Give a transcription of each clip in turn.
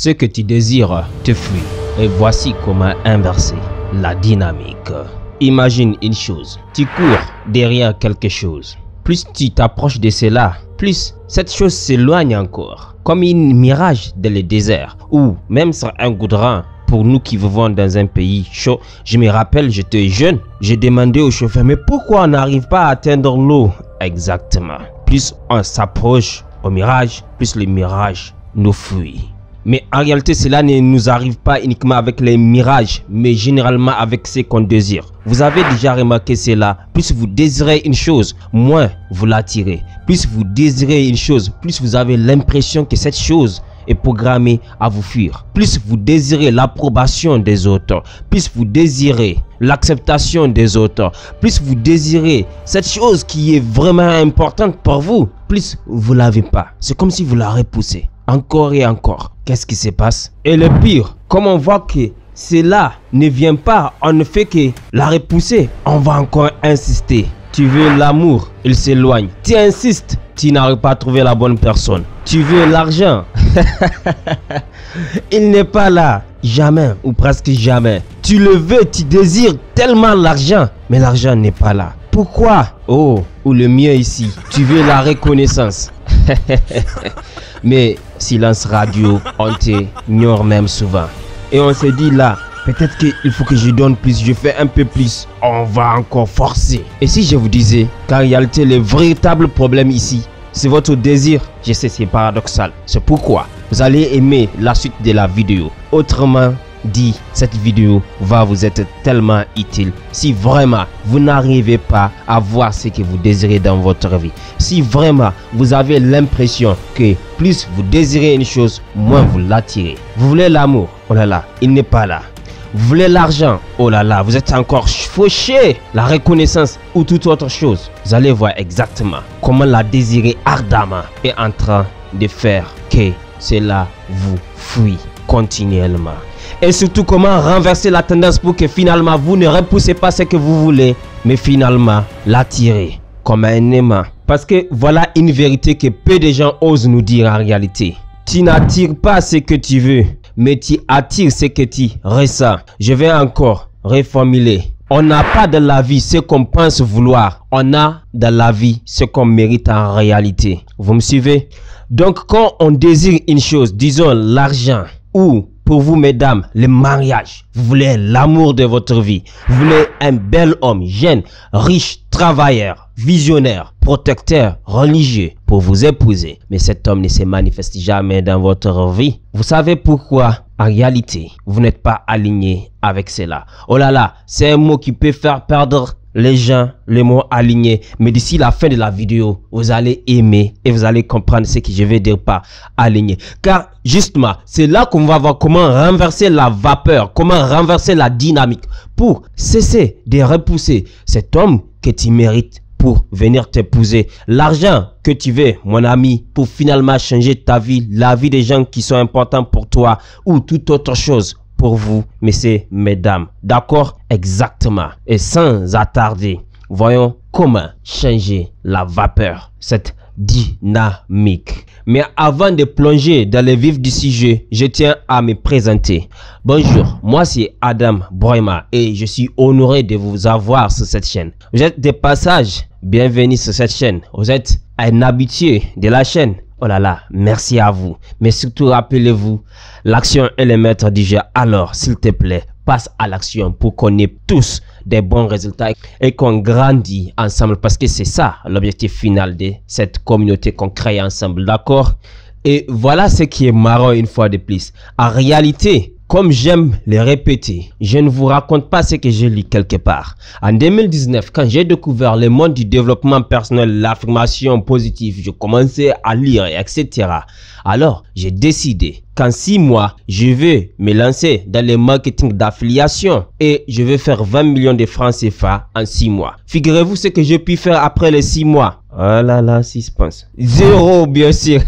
Ce que tu désires te fuit. Et voici comment inverser la dynamique. Imagine une chose. Tu cours derrière quelque chose. Plus tu t'approches de cela, plus cette chose s'éloigne encore. Comme un mirage dans le désert. Ou même sur un goudron. Pour nous qui vivons dans un pays chaud, je me rappelle, j'étais jeune, j'ai demandé au chauffeur, mais pourquoi on n'arrive pas à atteindre l'eau? Exactement. Plus on s'approche au mirage, plus le mirage nous fuit. Mais en réalité, cela ne nous arrive pas uniquement avec les mirages, mais généralement avec ce qu'on désire. Vous avez déjà remarqué cela. Plus vous désirez une chose, moins vous l'attirez. Plus vous désirez une chose, plus vous avez l'impression que cette chose est programmée à vous fuir. Plus vous désirez l'approbation des autres, plus vous désirez l'acceptation des autres, plus vous désirez cette chose qui est vraiment importante pour vous, plus vous ne l'avez pas. C'est comme si vous la repoussez encore et encore. Qu'est-ce qui se passe? Et le pire, comme on voit que cela ne vient pas, on ne fait que la repousser, on va encore insister. Tu veux l'amour, il s'éloigne. Tu insistes, tu n'arrives pas à trouver la bonne personne. Tu veux l'argent, il n'est pas là. Jamais ou presque jamais. Tu le veux, tu désires tellement l'argent, mais l'argent n'est pas là. Pourquoi? Oh, ou le mieux ici, tu veux la reconnaissance. Mais silence radio, on t'ignore même souvent. Et on se dit là, peut-être qu'il faut que je donne plus, je fais un peu plus. On va encore forcer. Et si je vous disais qu'en réalité, le véritable problème ici, c'est votre désir. Je sais, c'est paradoxal. C'est pourquoi vous allez aimer la suite de la vidéo. Autrement dit, cette vidéo va vous être tellement utile si vraiment vous n'arrivez pas à voir ce que vous désirez dans votre vie. Si vraiment vous avez l'impression que plus vous désirez une chose, moins vous l'attirez. Vous voulez l'amour, oh là là, il n'est pas là. Vous voulez l'argent, oh là là, vous êtes encore fauché. La reconnaissance ou toute autre chose, vous allez voir exactement comment la désirer ardemment est en train de faire que cela vous fuit continuellement. Et surtout comment renverser la tendance pour que finalement vous ne repoussez pas ce que vous voulez, mais finalement l'attirer comme un aimant. Parce que voilà une vérité que peu de gens osent nous dire en réalité. Tu n'attires pas ce que tu veux, mais tu attires ce que tu ressens. Je vais encore reformuler. On n'a pas dans la vie ce qu'on pense vouloir. On a dans la vie ce qu'on mérite en réalité. Vous me suivez? Donc quand on désire une chose, disons l'argent, ou pour vous mesdames, le mariage, vous voulez l'amour de votre vie, vous voulez un bel homme, jeune, riche, travailleur, visionnaire, protecteur, religieux pour vous épouser. Mais cet homme ne se manifeste jamais dans votre vie. Vous savez pourquoi? En réalité, vous n'êtes pas aligné avec cela. Oh là là, c'est un mot qui peut faire perdre les gens, les mots alignés. Mais d'ici la fin de la vidéo, vous allez aimer et vous allez comprendre ce que je vais dire par aligné. Car justement, c'est là qu'on va voir comment renverser la vapeur, comment renverser la dynamique pour cesser de repousser cet homme que tu mérites pour venir t'épouser. L'argent que tu veux, mon ami, pour finalement changer ta vie, la vie des gens qui sont importants pour toi ou toute autre chose pour vous, messieurs, mesdames. D'accord? Exactement. Et sans attarder, voyons comment changer la vapeur, cette dynamique. Mais avant de plonger dans le vif du sujet, je tiens à me présenter. Bonjour, moi c'est Adam Broima et je suis honoré de vous avoir sur cette chaîne. Vous êtes de passage, bienvenue sur cette chaîne. Vous êtes un habitué de la chaîne. Oh là là, merci à vous. Mais surtout, rappelez-vous, l'action est le maître du jeu. Alors, s'il te plaît, passe à l'action pour qu'on ait tous des bons résultats et qu'on grandit ensemble. Parce que c'est ça l'objectif final de cette communauté qu'on crée ensemble. D'accord? Et voilà ce qui est marrant une fois de plus. En réalité, comme j'aime le répéter, je ne vous raconte pas ce que j'ai lu quelque part. En 2019, quand j'ai découvert le monde du développement personnel, l'affirmation positive, je commençais à lire, etc. Alors, j'ai décidé qu'en 6 mois, je vais me lancer dans le marketing d'affiliation et je vais faire 20 millions de francs CFA en 6 mois. Figurez-vous ce que j'ai pu faire après les 6 mois. Oh là là, suspense. 0, bien sûr.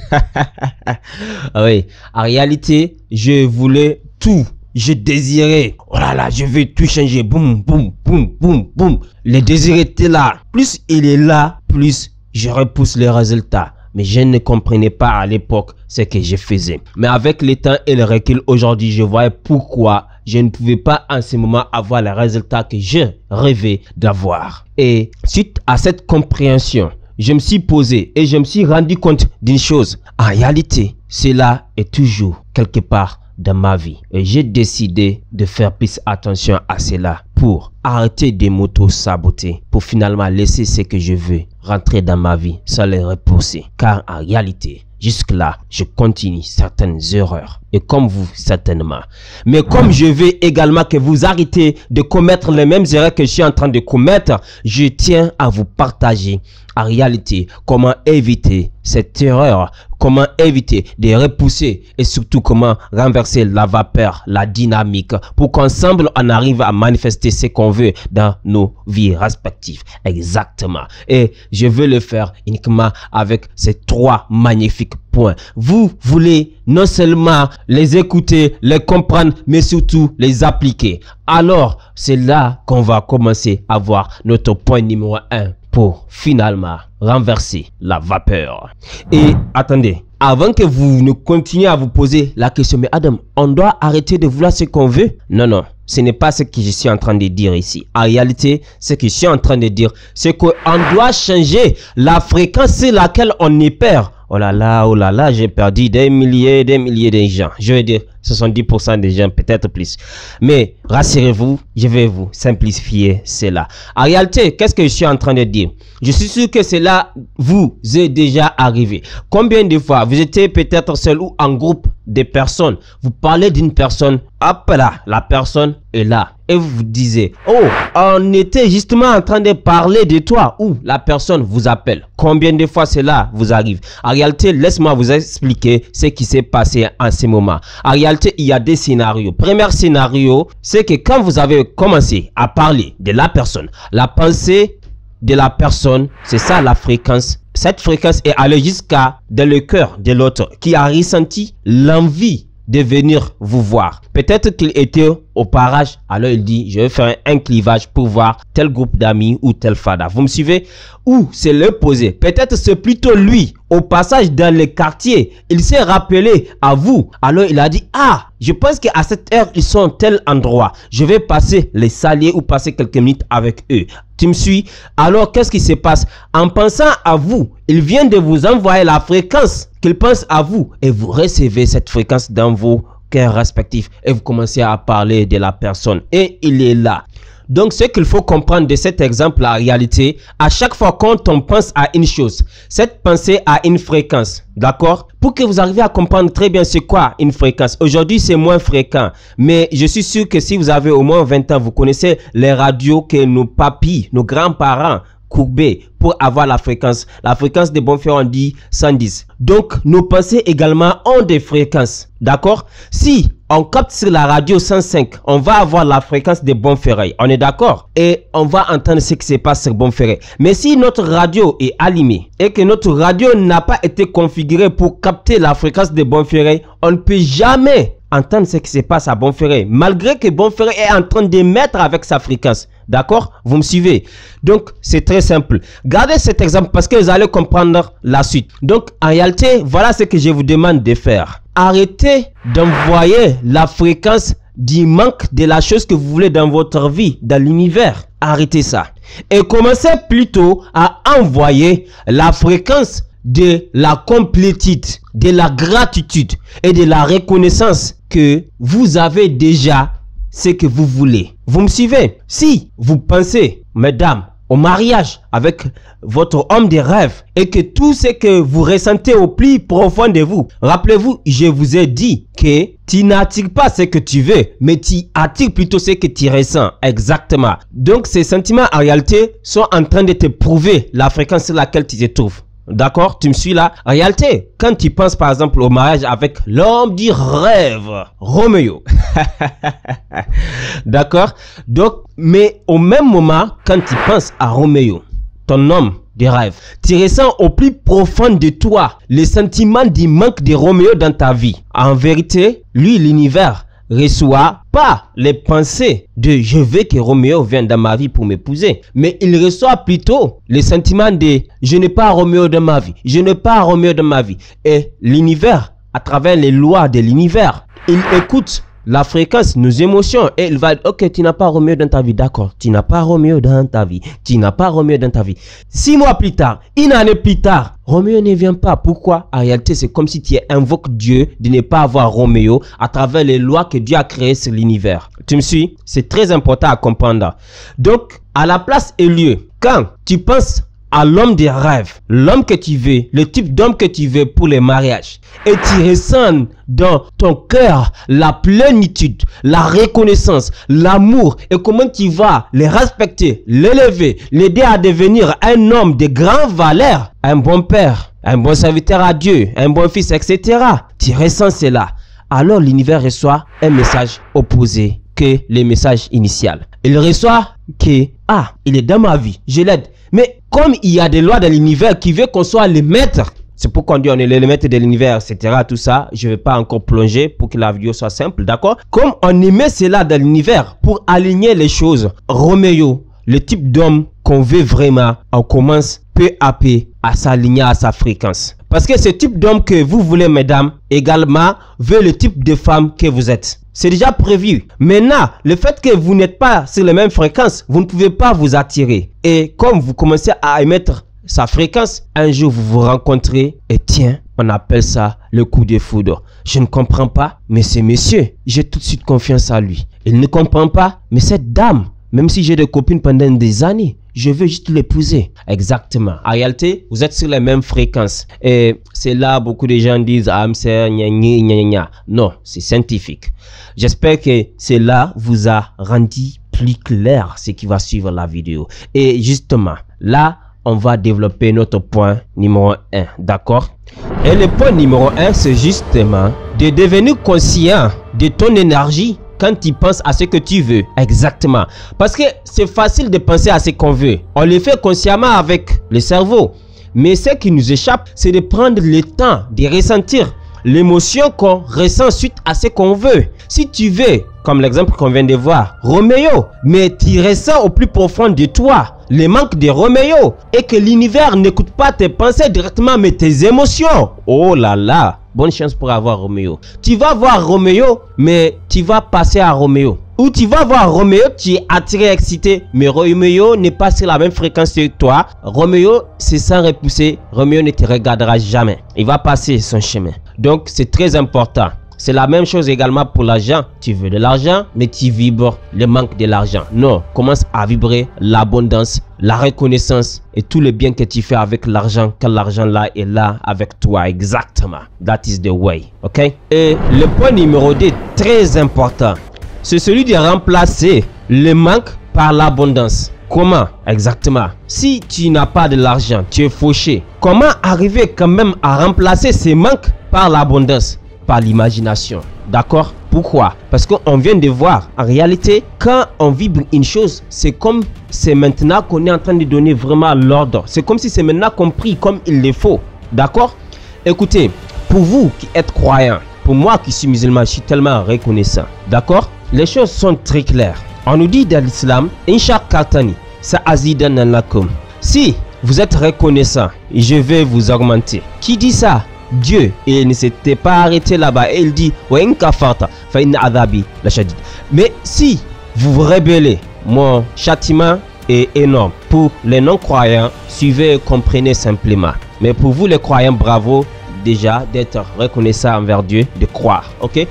Oui, en réalité, je voulais tout. Je désirais. Oh là là, je vais tout changer. Boum, boum, boum, boum, boum. Le désir était là. Plus il est là, plus je repousse les résultats. Mais je ne comprenais pas à l'époque ce que je faisais. Mais avec le temps et le recul aujourd'hui, je voyais pourquoi je ne pouvais pas en ce moment avoir les résultats que je rêvais d'avoir. Et suite à cette compréhension, je me suis posé et je me suis rendu compte d'une chose. En réalité, cela est toujours quelque part dans ma vie. Et j'ai décidé de faire plus attention à cela pour arrêter de m'auto-saboter, pour finalement laisser ce que je veux rentrer dans ma vie sans les repousser. Car en réalité, jusque-là, je continue certaines erreurs. Et comme vous, certainement. Mais comme je veux également que vous arrêtez de commettre les mêmes erreurs que je suis en train de commettre, je tiens à vous partager en réalité comment éviter cette erreur, comment éviter de repousser et surtout comment renverser la vapeur, la dynamique pour qu'ensemble on arrive à manifester ce qu'on veut dans nos vies respectives. Exactement. Et je veux le faire uniquement avec ces 3 magnifiques points. Vous voulez non seulement les écouter, les comprendre, mais surtout les appliquer. Alors, c'est là qu'on va commencer à voir notre point numéro 1 pour finalement renverser la vapeur. Et attendez, avant que vous ne continuiez à vous poser la question, mais Adam, on doit arrêter de vouloir ce qu'on veut? Non, non, ce n'est pas ce que je suis en train de dire ici. En réalité, ce que je suis en train de dire, c'est qu'on doit changer la fréquence sur laquelle on y perd. Oh là là, j'ai perdu des milliers de gens. Je veux dire, 70% des gens, peut-être plus. Mais rassurez-vous, je vais vous simplifier cela. En réalité, qu'est-ce que je suis en train de dire? Je suis sûr que cela vous est déjà arrivé. Combien de fois vous étiez peut-être seul ou en groupe de personnes, vous parlez d'une personne, hop là, la personne est là. Et vous vous disiez, oh, on était justement en train de parler de toi, ou la personne vous appelle. Combien de fois cela vous arrive? En réalité, laisse-moi vous expliquer ce qui s'est passé en ce moment. En réalité, il y a des scénarios. Premier scénario, c'est que quand vous avez commencé à parler de la personne, la pensée de la personne, c'est ça la fréquence. Cette fréquence est allée jusqu'à dans le cœur de l'autre qui a ressenti l'envie de venir vous voir. Peut-être qu'il était au parage, alors il dit, je vais faire un clivage pour voir tel groupe d'amis ou tel fada. Vous me suivez? Ou c'est l'opposé. Peut-être c'est plutôt lui, au passage dans le quartier, il s'est rappelé à vous. Alors il a dit, ah, je pense qu'à cette heure, ils sont à tel endroit. Je vais passer les saluer ou passer quelques minutes avec eux. Tu me suis? Alors, qu'est-ce qui se passe? En pensant à vous, il vient de vous envoyer la fréquence qu'il pense à vous. Et vous recevez cette fréquence dans vos cœurs respectifs. Et vous commencez à parler de la personne. Et il est là. Donc, ce qu'il faut comprendre de cet exemple, la réalité, à chaque fois quand on pense à une chose, cette pensée a une fréquence, d'accord? Pour que vous arriviez à comprendre très bien c'est quoi une fréquence. Aujourd'hui, c'est moins fréquent, mais je suis sûr que si vous avez au moins 20 ans, vous connaissez les radios que nos papis, nos grands-parents courbés pour avoir la fréquence. La fréquence des Bonferré, on dit 110. Donc, nos pensées également ont des fréquences, d'accord? Si on capte sur la radio 105, on va avoir la fréquence des Bonferré. On est d'accord? Et on va entendre ce qui se passe sur Bonferré. Mais si notre radio est allumée et que notre radio n'a pas été configurée pour capter la fréquence des Bonferré, on ne peut jamais entendre ce qui se passe à Bonferré, malgré que Bonferré est en train d'émettre avec sa fréquence. D'accord? Vous me suivez? Donc, c'est très simple. Gardez cet exemple parce que vous allez comprendre la suite. Donc, en réalité, voilà ce que je vous demande de faire. Arrêtez d'envoyer la fréquence du manque de la chose que vous voulez dans votre vie, dans l'univers. Arrêtez ça. Et commencez plutôt à envoyer la fréquence de la complétude, de la gratitude et de la reconnaissance que vous avez déjà ce que vous voulez. Vous me suivez? Si vous pensez, mesdames, au mariage avec votre homme de rêve et que tout ce que vous ressentez au plus profond de vous, rappelez-vous, je vous ai dit que tu n'attires pas ce que tu veux, mais tu attires plutôt ce que tu ressens. Exactement. Donc, ces sentiments en réalité sont en train de te prouver la fréquence sur laquelle tu te trouves. D'accord? Tu me suis là? En réalité, quand tu penses par exemple au mariage avec l'homme du rêve, Roméo. D'accord? Donc, mais au même moment, quand tu penses à Roméo, ton homme de rêve, tu ressens au plus profond de toi le sentiment du manque de Roméo dans ta vie. En vérité, lui, l'univers reçoit pas les pensées de je veux que Roméo vienne dans ma vie pour m'épouser, mais il reçoit plutôt les sentiments de je n'ai pas Roméo dans ma vie, je n'ai pas Roméo dans ma vie. Et l'univers, à travers les lois de l'univers, il écoute la fréquence, nos émotions, et il va dire ok, tu n'as pas Roméo dans ta vie, d'accord, tu n'as pas Roméo dans ta vie, tu n'as pas Roméo dans ta vie. 6 mois plus tard, une année plus tard, Roméo ne vient pas. Pourquoi? En réalité, c'est comme si tu invoques Dieu de ne pas avoir Roméo à travers les lois que Dieu a créées sur l'univers. Tu me suis? C'est très important à comprendre. Donc, à la place et lieu, quand tu penses à l'homme des rêves, l'homme que tu veux, le type d'homme que tu veux pour les mariages, et tu ressens dans ton cœur la plénitude, la reconnaissance, l'amour, et comment tu vas les respecter, l'élever, l'aider à devenir un homme de grande valeur, un bon père, un bon serviteur à Dieu, un bon fils, etc. Tu ressens cela. Alors l'univers reçoit un message opposé que le message initial. Il reçoit que, il est dans ma vie, je l'aide. Mais comme il y a des lois de l'univers qui veulent qu'on soit les maîtres, c'est pourquoi on dit on est les maîtres de l'univers, etc. Tout ça, je ne vais pas encore plonger pour que la vidéo soit simple, d'accord? Comme on émet cela dans l'univers pour aligner les choses, Roméo, le type d'homme qu'on veut vraiment, on commence peu à peu à s'aligner à sa fréquence. Parce que ce type d'homme que vous voulez, mesdames, également, veut le type de femme que vous êtes. C'est déjà prévu. Maintenant, le fait que vous n'êtes pas sur les mêmes fréquences, vous ne pouvez pas vous attirer. Et comme vous commencez à émettre sa fréquence, un jour vous vous rencontrez et tiens, on appelle ça le coup de foudre. Je ne comprends pas, mais ce monsieur, j'ai tout de suite confiance en lui. Il ne comprend pas, mais cette dame, même si j'ai des copines pendant des années, je veux juste l'épouser. Exactement. En réalité, vous êtes sur les mêmes fréquences. Et c'est là beaucoup de gens disent non, c'est scientifique. J'espère que cela vous a rendu plus clair ce qui va suivre la vidéo. Et justement, là, on va développer notre point numéro 1. D'accord? Et le point numéro 1, c'est justement de devenir conscient de ton énergie quand tu penses à ce que tu veux. Exactement. Parce que c'est facile de penser à ce qu'on veut. On le fait consciemment avec le cerveau. Mais ce qui nous échappe, c'est de prendre le temps de ressentir l'émotion qu'on ressent suite à ce qu'on veut. Si tu veux, comme l'exemple qu'on vient de voir, Roméo, mais tu ressens au plus profond de toi le manque de Roméo et que l'univers n'écoute pas tes pensées directement mais tes émotions. Oh là là, bonne chance pour avoir Roméo. Tu vas voir Roméo, mais tu vas passer à Roméo. Ou tu vas voir Roméo, tu es attiré, excité, mais Roméo n'est pas sur la même fréquence que toi. Roméo, c'est sans repousser. Roméo ne te regardera jamais. Il va passer son chemin. Donc, c'est très important. C'est la même chose également pour l'argent. Tu veux de l'argent, mais tu vibres le manque de l'argent. Non, commence à vibrer l'abondance, la reconnaissance et tout le bien que tu fais avec l'argent quand l'argent là est là avec toi. Exactement. That is the way. Ok? Et le point numéro 2, très important, c'est celui de remplacer le manque par l'abondance. Comment? Exactement. Si tu n'as pas de l'argent, tu es fauché. Comment arriver quand même à remplacer ce manque par l'abondance? Par l'imagination. D'accord? Pourquoi? Parce qu'on vient de voir, en réalité, quand on vibre une chose, c'est comme c'est maintenant qu'on est en train de donner vraiment l'ordre. C'est comme si c'est maintenant compris comme il le faut. D'accord? Écoutez, pour vous qui êtes croyants, pour moi qui suis musulman, je suis tellement reconnaissant. D'accord? Les choses sont très claires. On nous dit dans l'islam, Incha Katani, sa azidan lakum. Si vous êtes reconnaissant, je vais vous augmenter. Qui dit ça? Dieu. Et il ne s'était pas arrêté là-bas. Et il dit, mais si vous vous rebellez, mon châtiment est énorme. Pour les non-croyants, suivez et comprenez simplement. Mais pour vous les croyants, bravo déjà d'être reconnaissant envers Dieu, de croire. Ok?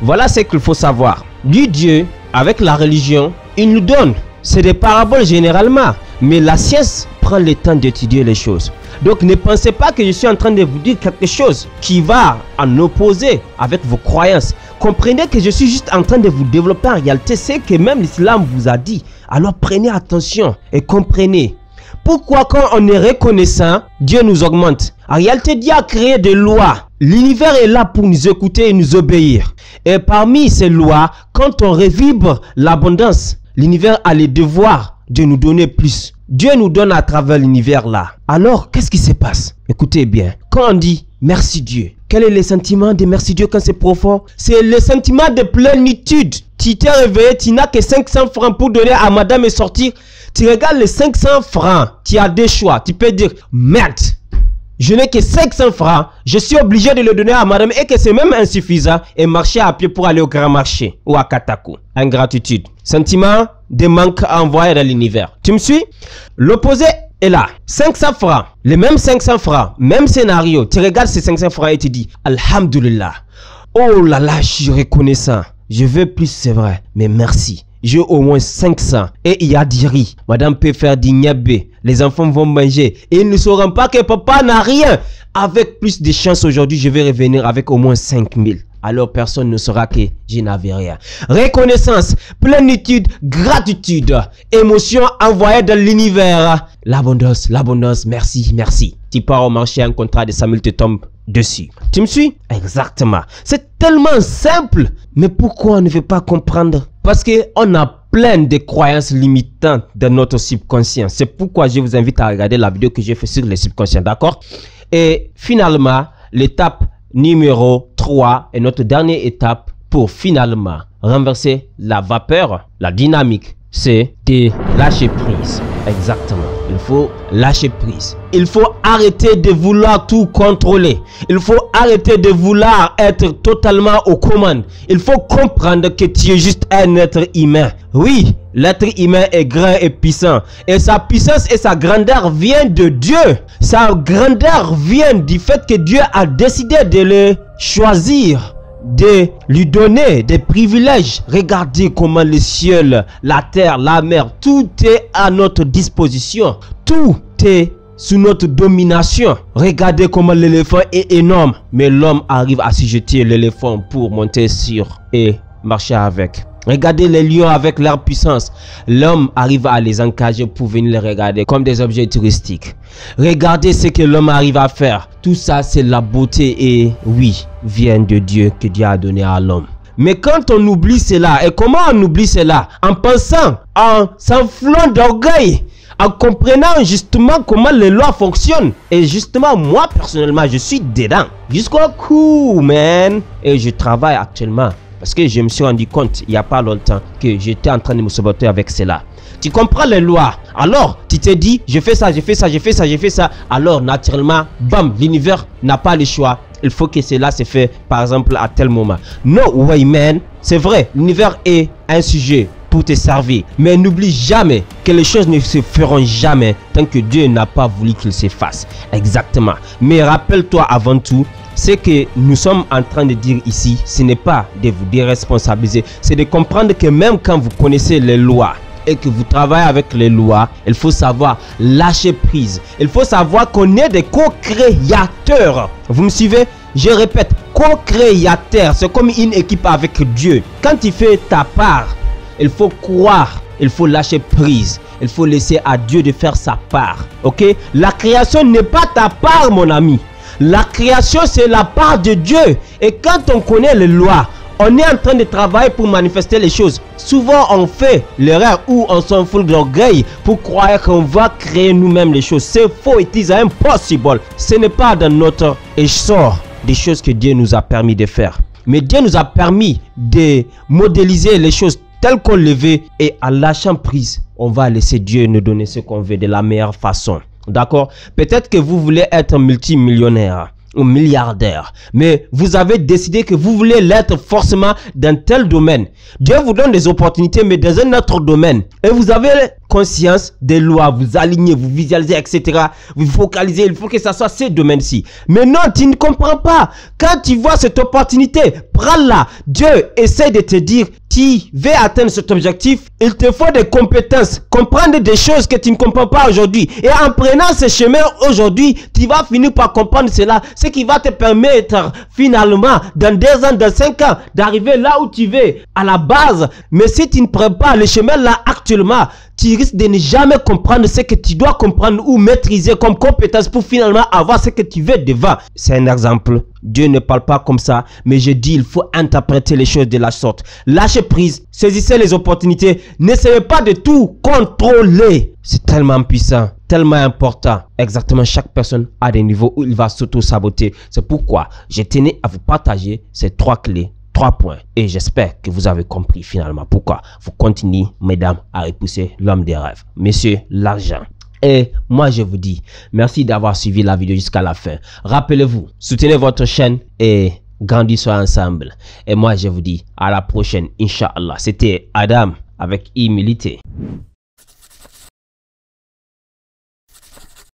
Voilà ce qu'il faut savoir. Du Dieu, avec la religion, il nous donne. C'est des paraboles généralement. Mais la science prend le temps d'étudier les choses. Donc ne pensez pas que je suis en train de vous dire quelque chose qui va en opposer avec vos croyances. Comprenez que je suis juste en train de vous développer en réalité ce que même l'islam vous a dit. Alors prenez attention et comprenez. Pourquoi quand on est reconnaissant, Dieu nous augmente? En réalité, Dieu a créé des lois. L'univers est là pour nous écouter et nous obéir. Et parmi ces lois, quand on revibre l'abondance, l'univers a le devoir de nous donner plus. Dieu nous donne à travers l'univers là. Alors, qu'est-ce qui se passe? Écoutez bien. Quand on dit merci Dieu, Quel est le sentiment de merci Dieu quand c'est profond? C'est le sentiment de plénitude. Tu t'es réveillé, tu n'as que 500 francs pour donner à madame et sortir. Tu regardes les 500 francs, tu as deux choix. Tu peux dire, merde, je n'ai que 500 francs, je suis obligé de le donner à madame et que c'est même insuffisant et marcher à pied pour aller au grand marché ou à Katako. Ingratitude. Sentiment de manque envoyé dans l'univers. Tu me suis? L'opposé est là. 500 francs, les mêmes 500 francs, même scénario. Tu regardes ces 500 francs et tu dis, Alhamdulillah. Oh là là, je suis reconnaissant. Je veux plus, c'est vrai, mais merci. J'ai au moins 500 et il y a du riz. Madame peut faire du niabé. Les enfants vont manger et ils ne sauront pas que papa n'a rien. Avec plus de chance aujourd'hui, je vais revenir avec au moins 5000. Alors personne ne saura que je n'avais rien. Reconnaissance, plénitude, gratitude, émotion envoyée dans l'univers. L'abondance, merci, merci. Tu pars au marché, un contrat de 100 000 te tombe dessus. Tu me suis? Exactement. C'est tellement simple. Mais pourquoi on ne veut pas comprendre? Parce qu'on a plein de croyances limitantes dans notre subconscient. C'est pourquoi je vous invite à regarder la vidéo que j'ai fait sur le subconscient, d'accord? Et finalement, l'étape numéro 3 est notre dernière étape pour finalement renverser la vapeur, la dynamique. C'est de lâcher prise. Exactement. Il faut lâcher prise. Il faut arrêter de vouloir tout contrôler. Il faut arrêter de vouloir être totalement aux commandes. Il faut comprendre que tu es juste un être humain. Oui, l'être humain est grand et puissant. Et sa puissance et sa grandeur viennent de Dieu. Sa grandeur vient du fait que Dieu a décidé de le choisir, de lui donner des privilèges. Regardez comment le ciel, la terre, la mer, tout est à notre disposition. Tout est sous notre domination. Regardez comment l'éléphant est énorme. Mais l'homme arrive à assujettir l'éléphant pour monter sur et marcher avec. Regardez les lions avec leur puissance. L'homme arrive à les encager pour venir les regarder comme des objets touristiques. Regardez ce que l'homme arrive à faire. Tout ça, c'est la beauté et oui, vient de Dieu que Dieu a donné à l'homme. Mais quand on oublie cela, et comment on oublie cela? En pensant, en s'enflant d'orgueil, en comprenant justement comment les lois fonctionnent. Et justement, moi personnellement, je suis dedans. Jusqu'au cou, man. Et je travaille actuellement. Parce que je me suis rendu compte il n'y a pas longtemps que j'étais en train de me saboter avec cela. Tu comprends les lois. Alors, tu te dis, je fais ça, je fais ça, je fais ça, je fais ça. Alors, naturellement, bam, l'univers n'a pas le choix. Il faut que cela se fait, par exemple, à tel moment. No way, man. C'est vrai, l'univers est un sujet pour te servir. Mais n'oublie jamais que les choses ne se feront jamais tant que Dieu n'a pas voulu qu'ils se fassent. Exactement. Mais rappelle-toi avant tout, ce que nous sommes en train de dire ici, ce n'est pas de vous déresponsabiliser, c'est de comprendre que même quand vous connaissez les lois et que vous travaillez avec les lois, il faut savoir lâcher prise. Il faut savoir qu'on est des co-créateurs. Vous me suivez? Je répète, co-créateur, c'est comme une équipe avec Dieu. Quand tu fais ta part, il faut croire, il faut lâcher prise. Il faut laisser à Dieu de faire sa part. Ok? La création n'est pas ta part, mon ami. La création, c'est la part de Dieu. Et quand on connaît les lois, on est en train de travailler pour manifester les choses. Souvent, on fait l'erreur où on s'en fout d'orgueil pour croire qu'on va créer nous-mêmes les choses. C'est faux, it is impossible. Ce n'est pas dans notre essor des choses que Dieu nous a permis de faire. Mais Dieu nous a permis de modéliser les choses telles qu'on le veut. Et en lâchant prise, on va laisser Dieu nous donner ce qu'on veut de la meilleure façon. D'accord? Peut-être que vous voulez être multimillionnaire ou milliardaire, mais vous avez décidé que vous voulez l'être forcément dans tel domaine. Dieu vous donne des opportunités, mais dans un autre domaine. Et vous avez conscience des lois, vous alignez, vous visualisez, etc. Vous focalisez, il faut que ça soit ces domaines-ci. Mais non, tu ne comprends pas. Quand tu vois cette opportunité, prends-la. Dieu essaie de te dire, tu veux atteindre cet objectif, il te faut des compétences, comprendre des choses que tu ne comprends pas aujourd'hui. Et en prenant ce chemin aujourd'hui, tu vas finir par comprendre cela, ce qui va te permettre finalement, dans 2 ans, dans 5 ans, d'arriver là où tu veux, à la base. Mais si tu ne prends pas le chemin là actuellement, tu risques de ne jamais comprendre ce que tu dois comprendre ou maîtriser comme compétence pour finalement avoir ce que tu veux devant. C'est un exemple. Dieu ne parle pas comme ça, mais je dis il faut interpréter les choses de la sorte. Lâchez prise, saisissez les opportunités, n'essayez pas de tout contrôler. C'est tellement puissant, tellement important. Exactement, chaque personne a des niveaux où il va s'auto-saboter. C'est pourquoi je tenais à vous partager ces 3 clés. 3 points. Et j'espère que vous avez compris finalement pourquoi vous continuez, mesdames, à repousser l'homme des rêves. Messieurs, l'argent. Et moi, je vous dis merci d'avoir suivi la vidéo jusqu'à la fin. Rappelez-vous, soutenez votre chaîne et grandissons ensemble. Et moi, je vous dis à la prochaine, Inch'Allah. C'était Adam avec humilité.